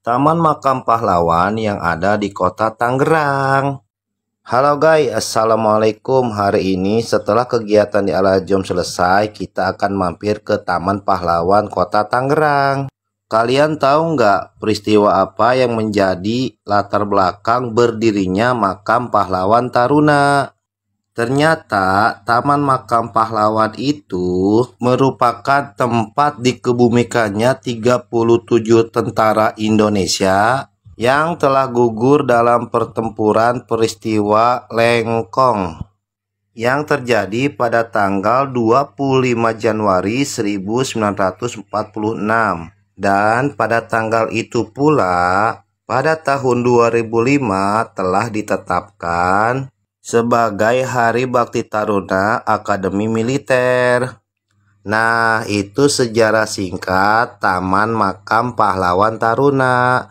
Taman Makam Pahlawan yang ada di kota Tangerang. Halo guys, assalamualaikum. Hari ini setelah kegiatan di Al-Ajum selesai, kita akan mampir ke Taman Pahlawan kota Tangerang. Kalian tahu nggak peristiwa apa yang menjadi latar belakang berdirinya Makam Pahlawan Taruna? Ternyata Taman Makam Pahlawan itu merupakan tempat dikebumikannya 37 tentara Indonesia yang telah gugur dalam pertempuran peristiwa Lengkong yang terjadi pada tanggal 25 Januari 1946. Dan pada tanggal itu pula, pada tahun 2005 telah ditetapkan sebagai Hari Bakti Taruna Akademi Militer. Nah, itu sejarah singkat Taman Makam Pahlawan Taruna.